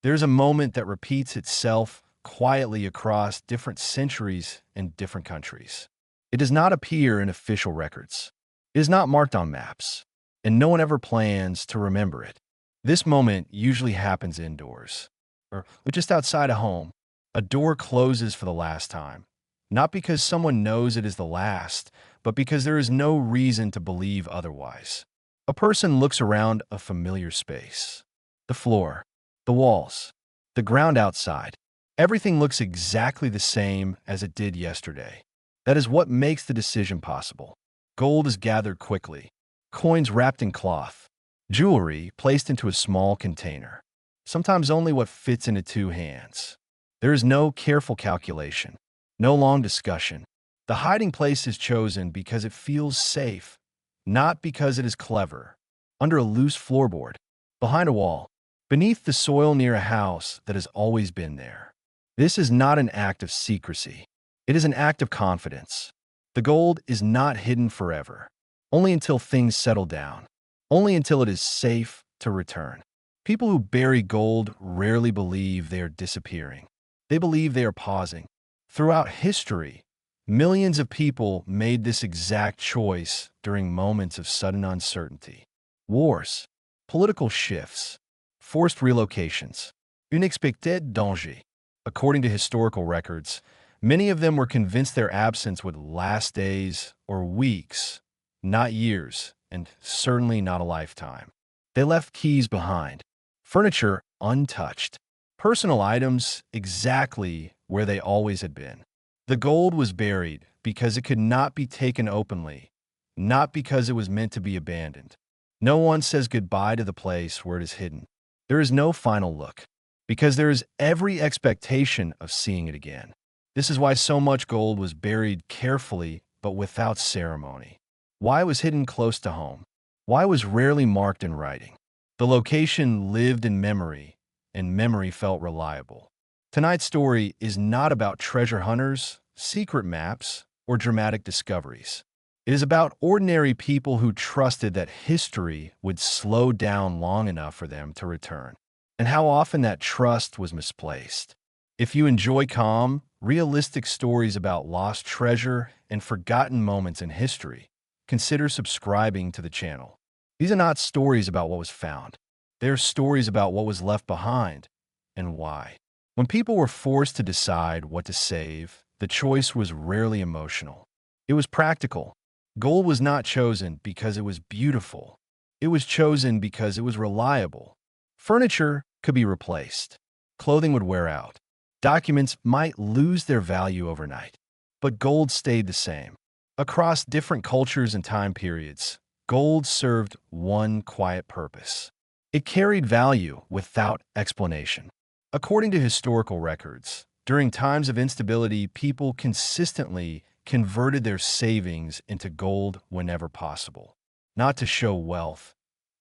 There's a moment that repeats itself quietly across different centuries and different countries. It does not appear in official records. It is not marked on maps, and no one ever plans to remember it. This moment usually happens indoors, or just outside a home. A door closes for the last time, not because someone knows it is the last, but because there is no reason to believe otherwise. A person looks around a familiar space. The floor, the walls, the ground outside. Everything looks exactly the same as it did yesterday. That is what makes the decision possible. Gold is gathered quickly, coins wrapped in cloth, jewelry placed into a small container, sometimes only what fits into two hands. There is no careful calculation, no long discussion. The hiding place is chosen because it feels safe, not because it is clever. Under a loose floorboard, behind a wall, beneath the soil near a house that has always been there. This is not an act of secrecy. It is an act of confidence. The gold is not hidden forever, only until things settle down, only until it is safe to return. People who bury gold rarely believe they are disappearing. They believe they are pausing. Throughout history, millions of people made this exact choice during moments of sudden uncertainty. Wars, political shifts, forced relocations, unexpected danger. According to historical records, many of them were convinced their absence would last days or weeks, not years, and certainly not a lifetime. They left keys behind, furniture untouched, personal items exactly where they always had been. The gold was buried because it could not be taken openly, not because it was meant to be abandoned. No one says goodbye to the place where it is hidden. There is no final look, because there is every expectation of seeing it again. This is why so much gold was buried carefully but without ceremony. Why it was hidden close to home. Why it was rarely marked in writing. The location lived in memory, and memory felt reliable. Tonight's story is not about treasure hunters, secret maps, or dramatic discoveries. It is about ordinary people who trusted that history would slow down long enough for them to return, and how often that trust was misplaced. If you enjoy calm, realistic stories about lost treasure and forgotten moments in history, consider subscribing to the channel. These are not stories about what was found. They are stories about what was left behind and why. When people were forced to decide what to save, the choice was rarely emotional. It was practical. Gold was not chosen because it was beautiful. It was chosen because it was reliable. Furniture could be replaced. Clothing would wear out. Documents might lose their value overnight. But gold stayed the same. Across different cultures and time periods, gold served one quiet purpose. It carried value without explanation. According to historical records, during times of instability, people consistently converted their savings into gold whenever possible, not to show wealth,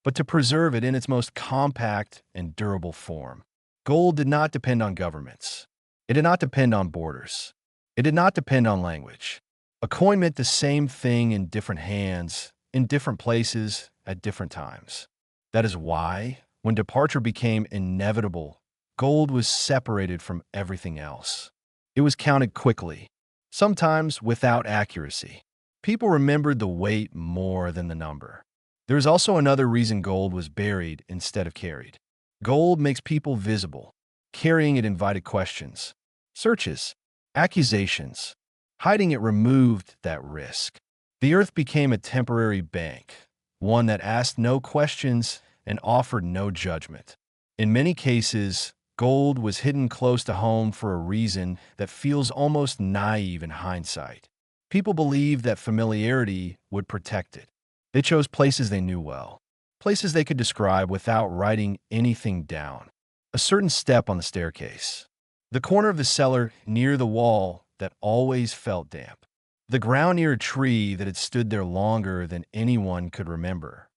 but to preserve it in its most compact and durable form. Gold did not depend on governments. It did not depend on borders. It did not depend on language. A coin meant the same thing in different hands, in different places, at different times. That is why, when departure became inevitable, gold was separated from everything else. It was counted quickly, sometimes without accuracy. People remembered the weight more than the number. There is also another reason gold was buried instead of carried. Gold makes people visible. Carrying it invited questions, searches, accusations. Hiding it removed that risk. The earth became a temporary bank, one that asked no questions and offered no judgment. In many cases, gold was hidden close to home for a reason that feels almost naive in hindsight. People believed that familiarity would protect it. They chose places they knew well, places they could describe without writing anything down. A certain step on the staircase, the corner of the cellar near the wall that always felt damp, the ground near a tree that had stood there longer than anyone could remember.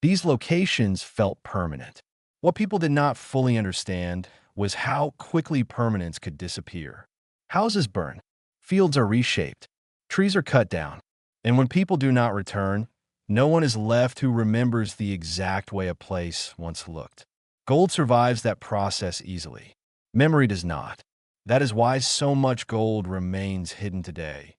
These locations felt permanent. What people did not fully understand was how quickly permanence could disappear. Houses burn, fields are reshaped, trees are cut down, and when people do not return, no one is left who remembers the exact way a place once looked. Gold survives that process easily. Memory does not. That is why so much gold remains hidden today.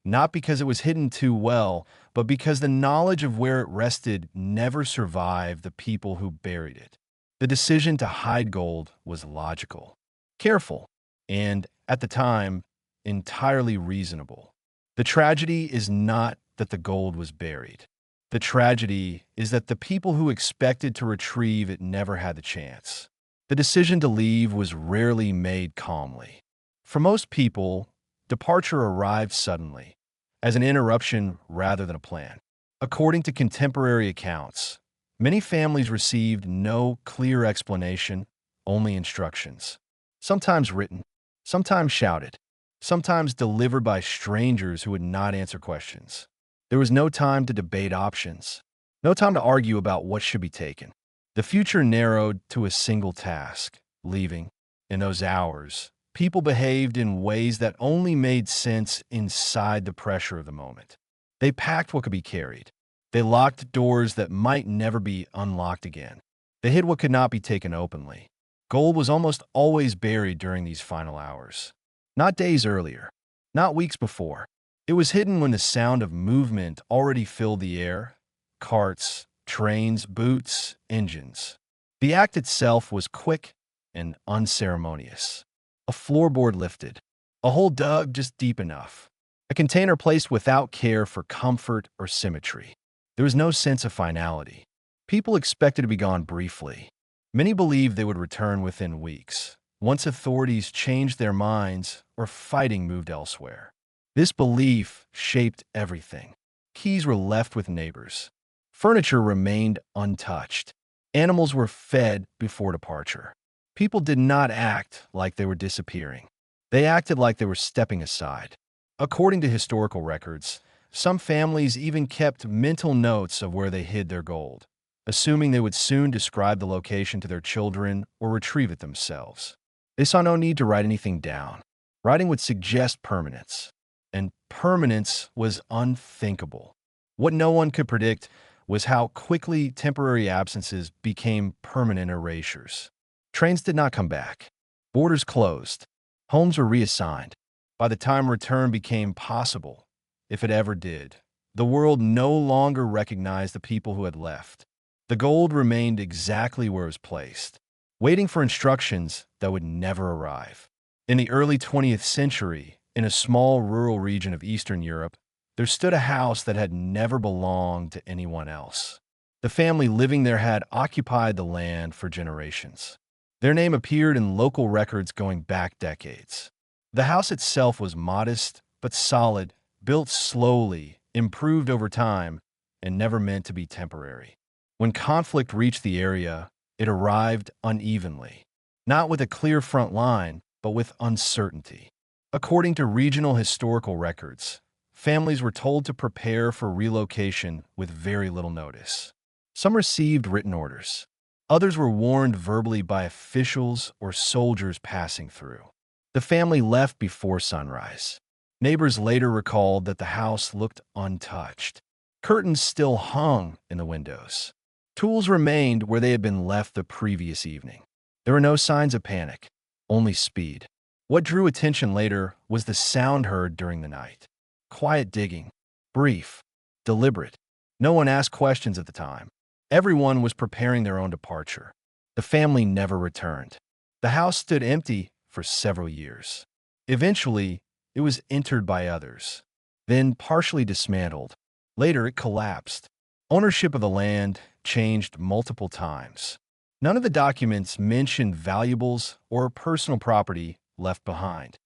Not because it was hidden too well, but because the knowledge of where it rested never survived the people who buried it. The decision to hide gold was logical, careful, and, at the time, entirely reasonable. The tragedy is not that the gold was buried. The tragedy is that the people who expected to retrieve it never had the chance. The decision to leave was rarely made calmly. For most people, departure arrived suddenly, as an interruption rather than a plan. According to contemporary accounts, many families received no clear explanation, only instructions. Sometimes written, sometimes shouted, sometimes delivered by strangers who would not answer questions. There was no time to debate options, no time to argue about what should be taken. The future narrowed to a single task, leaving. In those hours, people behaved in ways that only made sense inside the pressure of the moment. They packed what could be carried. They locked doors that might never be unlocked again. They hid what could not be taken openly. Gold was almost always buried during these final hours. Not days earlier, not weeks before. It was hidden when the sound of movement already filled the air. Carts, trains, boots, engines. The act itself was quick and unceremonious. A floorboard lifted, a hole dug just deep enough, a container placed without care for comfort or symmetry. There was no sense of finality. People expected to be gone briefly. Many believed they would return within weeks, once authorities changed their minds or fighting moved elsewhere. This belief shaped everything. Keys were left with neighbors. Furniture remained untouched. Animals were fed before departure. People did not act like they were disappearing. They acted like they were stepping aside. According to historical records, some families even kept mental notes of where they hid their gold, assuming they would soon describe the location to their children or retrieve it themselves. They saw no need to write anything down. Writing would suggest permanence, and permanence was unthinkable. What no one could predict was how quickly temporary absences became permanent erasures. Trains did not come back. Borders closed. Homes were reassigned. By the time return became possible, if it ever did, the world no longer recognized the people who had left. The gold remained exactly where it was placed, waiting for instructions that would never arrive. In the early 20th century, in a small rural region of Eastern Europe, there stood a house that had never belonged to anyone else. The family living there had occupied the land for generations. Their name appeared in local records going back decades. The house itself was modest but solid, built slowly, improved over time, and never meant to be temporary. When conflict reached the area, it arrived unevenly, not with a clear front line, but with uncertainty. According to regional historical records, families were told to prepare for relocation with very little notice. Some received written orders. Others were warned verbally by officials or soldiers passing through. The family left before sunrise. Neighbors later recalled that the house looked untouched. Curtains still hung in the windows. Tools remained where they had been left the previous evening. There were no signs of panic, only speed. What drew attention later was the sound heard during the night. Quiet digging, brief, deliberate. No one asked questions at the time. Everyone was preparing their own departure. The family never returned. The house stood empty for several years. Eventually, it was entered by others, then partially dismantled. Later, it collapsed. Ownership of the land changed multiple times. None of the documents mentioned valuables or personal property left behind.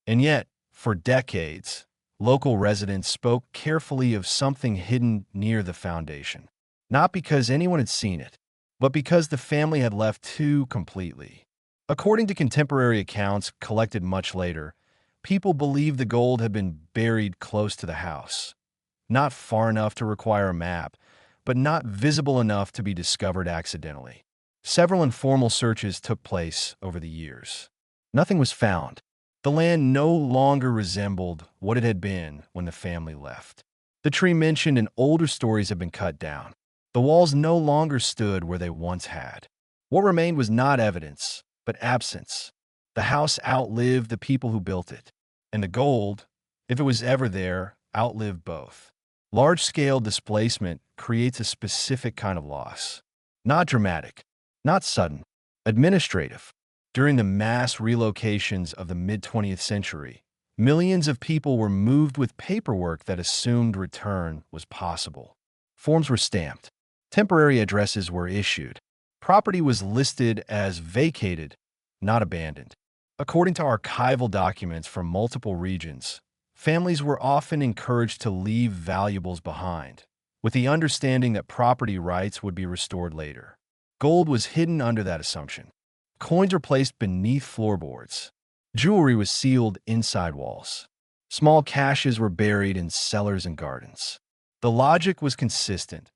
And yet, for decades, local residents spoke carefully of something hidden near the foundation. Not because anyone had seen it, but because the family had left too completely. According to contemporary accounts collected much later, people believed the gold had been buried close to the house. Not far enough to require a map, but not visible enough to be discovered accidentally. Several informal searches took place over the years. Nothing was found. The land no longer resembled what it had been when the family left. The tree mentioned in older stories had been cut down. The walls no longer stood where they once had. What remained was not evidence, but absence. The house outlived the people who built it, and the gold, if it was ever there, outlived both. Large-scale displacement creates a specific kind of loss. Not dramatic, not sudden, administrative. During the mass relocations of the mid-20th century, millions of people were moved with paperwork that assumed return was possible. Forms were stamped. Temporary addresses were issued. Property was listed as vacated, not abandoned. According to archival documents from multiple regions, families were often encouraged to leave valuables behind, with the understanding that property rights would be restored later. Gold was hidden under that assumption. Coins were placed beneath floorboards. Jewelry was sealed inside walls. Small caches were buried in cellars and gardens. The logic was consistent.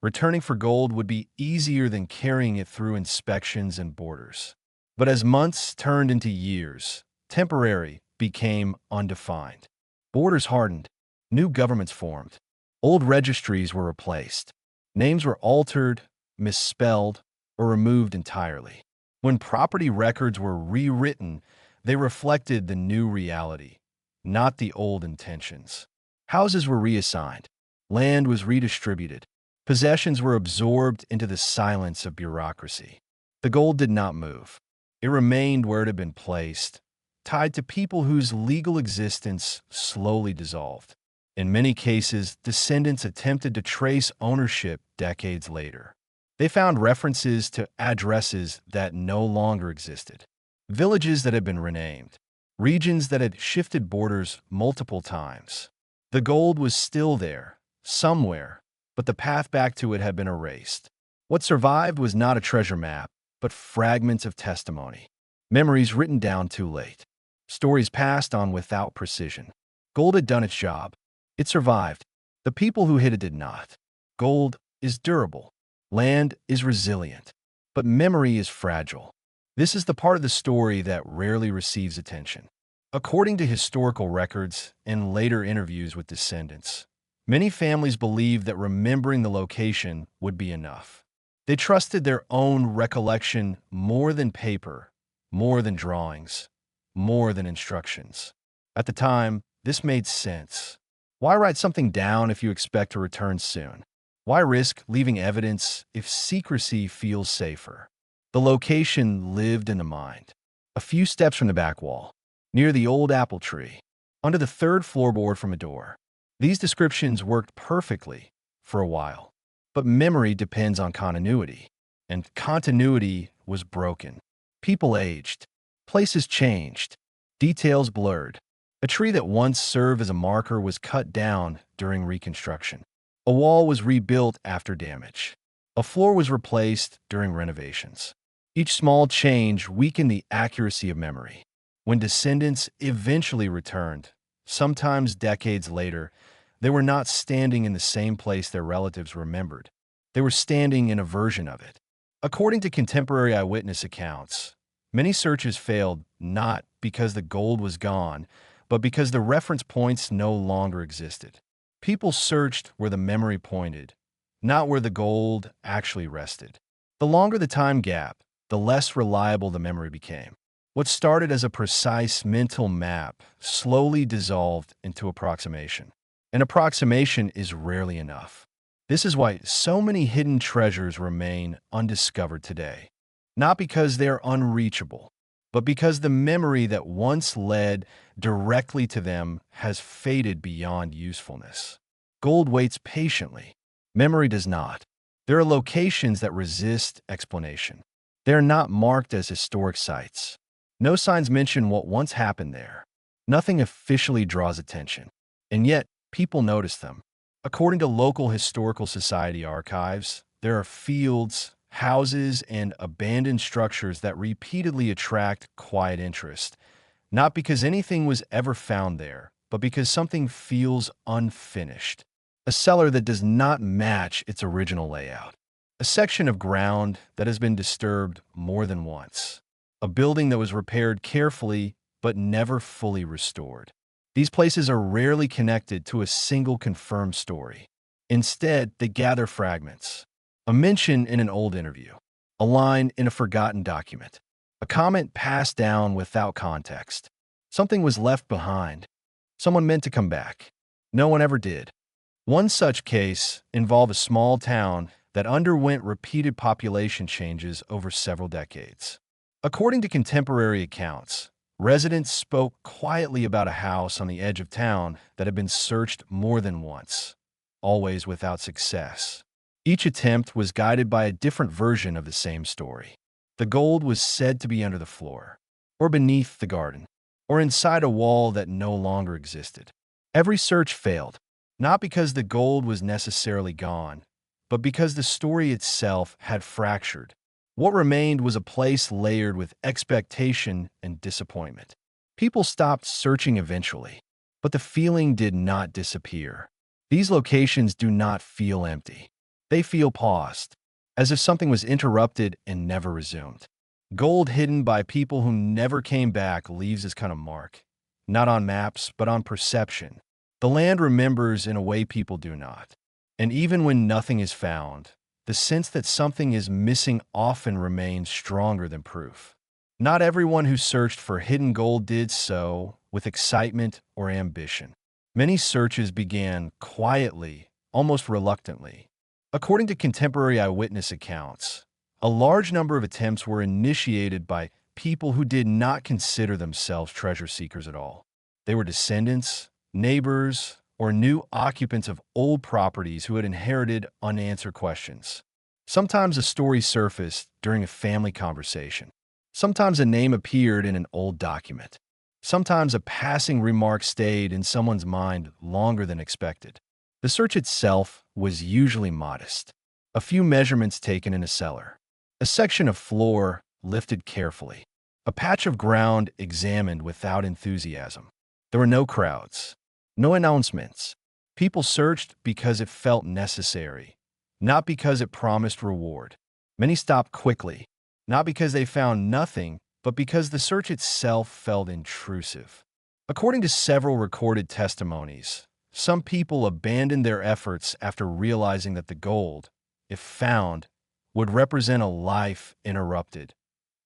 Returning for gold would be easier than carrying it through inspections and borders. But as months turned into years, temporary became undefined. Borders hardened. New governments formed. Old registries were replaced. Names were altered, misspelled, or removed entirely. When property records were rewritten, they reflected the new reality, not the old intentions. Houses were reassigned. Land was redistributed. Possessions were absorbed into the silence of bureaucracy. The gold did not move. It remained where it had been placed, tied to people whose legal existence slowly dissolved. In many cases, descendants attempted to trace ownership decades later. They found references to addresses that no longer existed, villages that had been renamed, regions that had shifted borders multiple times. The gold was still there, somewhere, but the path back to it had been erased. What survived was not a treasure map, but fragments of testimony, memories written down too late, stories passed on without precision. Gold had done its job. It survived. The people who hid it did not. Gold is durable. Land is resilient. But memory is fragile. This is the part of the story that rarely receives attention. According to historical records and later interviews with descendants, many families believed that remembering the location would be enough. They trusted their own recollection more than paper, more than drawings, more than instructions. At the time, this made sense. Why write something down if you expect to return soon? Why risk leaving evidence if secrecy feels safer? The location lived in the mind. A few steps from the back wall, near the old apple tree, under the third floorboard from a door. These descriptions worked perfectly for a while. But memory depends on continuity, and continuity was broken. People aged. Places changed. Details blurred. A tree that once served as a marker was cut down during reconstruction. A wall was rebuilt after damage. A floor was replaced during renovations. Each small change weakened the accuracy of memory. When descendants eventually returned, sometimes decades later, they were not standing in the same place their relatives remembered. They were standing in a version of it. According to contemporary eyewitness accounts, many searches failed not because the gold was gone, but because the reference points no longer existed. People searched where the memory pointed, not where the gold actually rested. The longer the time gap, the less reliable the memory became. What started as a precise mental map slowly dissolved into approximation. An approximation is rarely enough. This is why so many hidden treasures remain undiscovered today. Not because they're unreachable, but because the memory that once led directly to them has faded beyond usefulness. Gold waits patiently. Memory does not. There are locations that resist explanation. They are not marked as historic sites. No signs mention what once happened there. Nothing officially draws attention. And yet, people notice them. According to local historical society archives, there are fields, houses, and abandoned structures that repeatedly attract quiet interest, not because anything was ever found there, but because something feels unfinished. A cellar that does not match its original layout. A section of ground that has been disturbed more than once. A building that was repaired carefully but never fully restored. These places are rarely connected to a single confirmed story. Instead, they gather fragments. A mention in an old interview. a line in a forgotten document, a comment passed down without context. Something was left behind. Someone meant to come back. No one ever did. One such case involved a small town that underwent repeated population changes over several decades. According to contemporary accounts, residents spoke quietly about a house on the edge of town that had been searched more than once, always without success. Each attempt was guided by a different version of the same story. The gold was said to be under the floor, or beneath the garden, or inside a wall that no longer existed. Every search failed, not because the gold was necessarily gone, but because the story itself had fractured. What remained was a place layered with expectation and disappointment. People stopped searching eventually, but the feeling did not disappear. These locations do not feel empty. They feel paused, as if something was interrupted and never resumed. Gold hidden by people who never came back leaves this kind of mark, not on maps, but on perception. The land remembers in a way people do not. And even when nothing is found, the sense that something is missing often remains stronger than proof. Not everyone who searched for hidden gold did so with excitement or ambition. Many searches began quietly, almost reluctantly. According to contemporary eyewitness accounts, a large number of attempts were initiated by people who did not consider themselves treasure seekers at all. They were descendants, neighbors, or new occupants of old properties who had inherited unanswered questions. Sometimes a story surfaced during a family conversation. Sometimes a name appeared in an old document. Sometimes a passing remark stayed in someone's mind longer than expected. The search itself was usually modest. A few measurements taken in a cellar. A section of floor lifted carefully. A patch of ground examined without enthusiasm. There were no crowds. No announcements. People searched because it felt necessary, not because it promised reward. Many stopped quickly, not because they found nothing, but because the search itself felt intrusive. According to several recorded testimonies, some people abandoned their efforts after realizing that the gold, if found, would represent a life interrupted,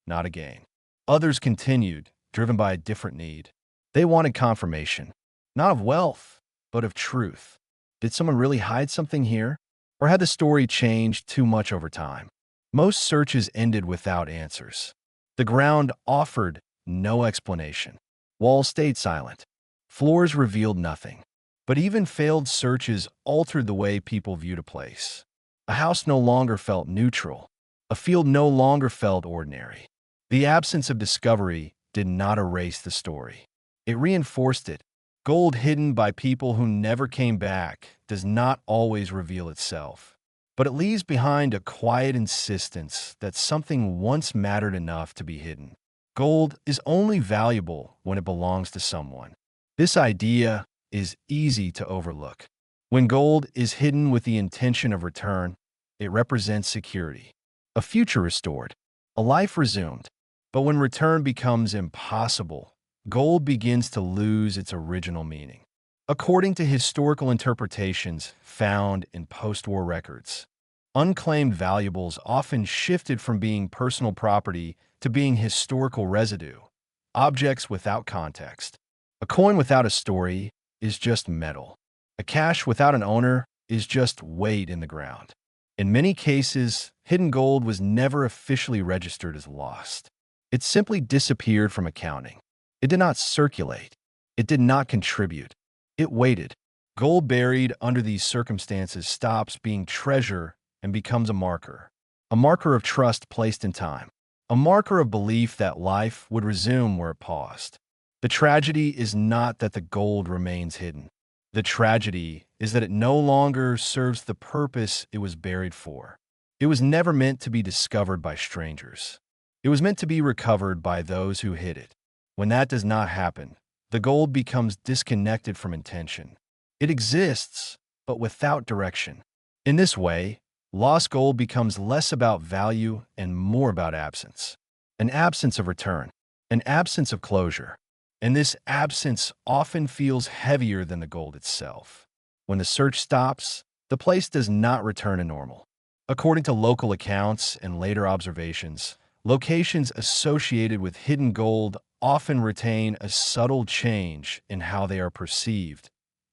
not a gain. Others continued, driven by a different need. They wanted confirmation. Not of wealth, but of truth. Did someone really hide something here? Or had the story changed too much over time? Most searches ended without answers. The ground offered no explanation. Walls stayed silent. Floors revealed nothing. But even failed searches altered the way people viewed a place. A house no longer felt neutral. A field no longer felt ordinary. The absence of discovery did not erase the story. It reinforced it. Gold hidden by people who never came back does not always reveal itself, but it leaves behind a quiet insistence that something once mattered enough to be hidden. Gold is only valuable when it belongs to someone. This idea is easy to overlook. When gold is hidden with the intention of return, it represents security, a future restored, a life resumed. But when return becomes impossible, gold begins to lose its original meaning. According to historical interpretations found in post-war records, unclaimed valuables often shifted from being personal property to being historical residue, objects without context. A coin without a story is just metal. A cash without an owner is just weight in the ground. In many cases, hidden gold was never officially registered as lost. It simply disappeared from accounting. It did not circulate. It did not contribute. It waited. Gold buried under these circumstances stops being treasure and becomes a marker of trust placed in time, a marker of belief that life would resume where it paused. The tragedy is not that the gold remains hidden. The tragedy is that it no longer serves the purpose it was buried for. It was never meant to be discovered by strangers. It was meant to be recovered by those who hid it. When that does not happen, the gold becomes disconnected from intention. It exists, but without direction. In this way, lost gold becomes less about value and more about absence. An absence of return, an absence of closure. And this absence often feels heavier than the gold itself. When the search stops, the place does not return to normal. According to local accounts and later observations, locations associated with hidden gold often retain a subtle change in how they are perceived,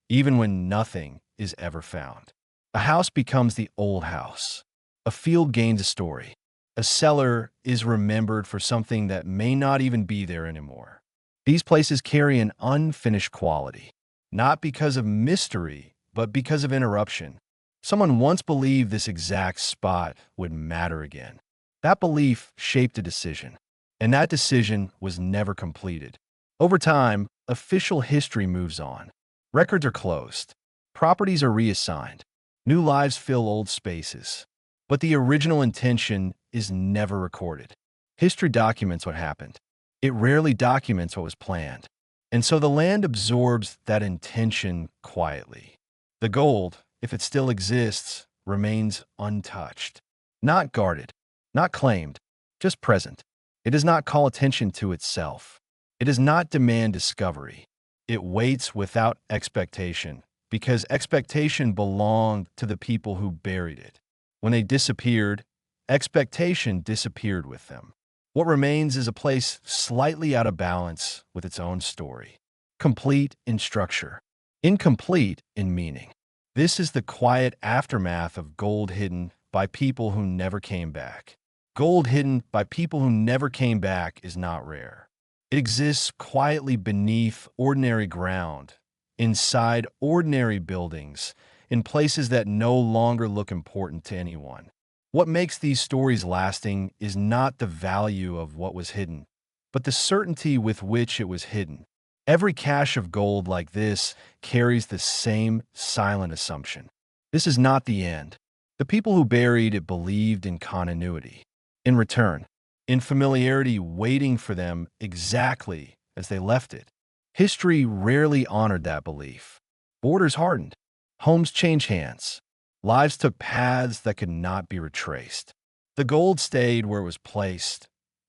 even when nothing is ever found. A house becomes the old house. A field gains a story. A cellar is remembered for something that may not even be there anymore. These places carry an unfinished quality, not because of mystery, but because of interruption. Someone once believed this exact spot would matter again. That belief shaped a decision, and that decision was never completed. Over time, official history moves on. Records are closed. Properties are reassigned. New lives fill old spaces. But the original intention is never recorded. History documents what happened. It rarely documents what was planned. And so the land absorbs that intention quietly. The gold, if it still exists, remains untouched. Not guarded, not claimed, just present. It does not call attention to itself. It does not demand discovery. It waits without expectation, because expectation belonged to the people who buried it. When they disappeared, expectation disappeared with them. What remains is a place slightly out of balance with its own story, complete in structure, incomplete in meaning. This is the quiet aftermath of gold hidden by people who never came back. Gold hidden by people who never came back is not rare. It exists quietly beneath ordinary ground, inside ordinary buildings, in places that no longer look important to anyone. What makes these stories lasting is not the value of what was hidden, but the certainty with which it was hidden. Every cache of gold like this carries the same silent assumption. This is not the end. The people who buried it believed in continuity, in return, in familiarity waiting for them exactly as they left it. History rarely honored that belief. Borders hardened. Homes changed hands. Lives took paths that could not be retraced. The gold stayed where it was placed,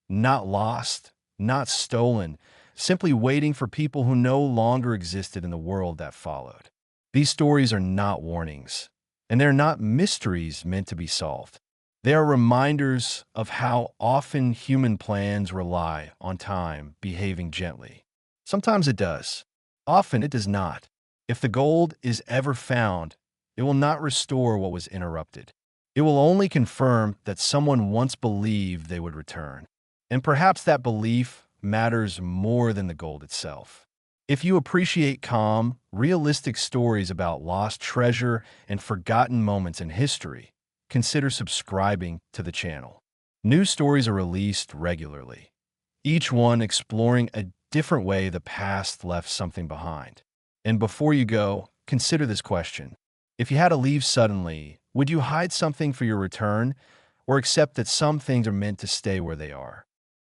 not lost, not stolen, simply waiting for people who no longer existed in the world that followed. These stories are not warnings, and they're not mysteries meant to be solved. They are reminders of how often human plans rely on time behaving gently. Sometimes it does. Often it does not. If the gold is ever found, it will not restore what was interrupted. It will only confirm that someone once believed they would return. And perhaps that belief matters more than the gold itself. If you appreciate calm, realistic stories about lost treasure and forgotten moments in history, consider subscribing to the channel. New stories are released regularly, each one exploring a different way the past left something behind. And before you go, consider this question. If you had to leave suddenly, would you hide something for your return, or accept that some things are meant to stay where they are?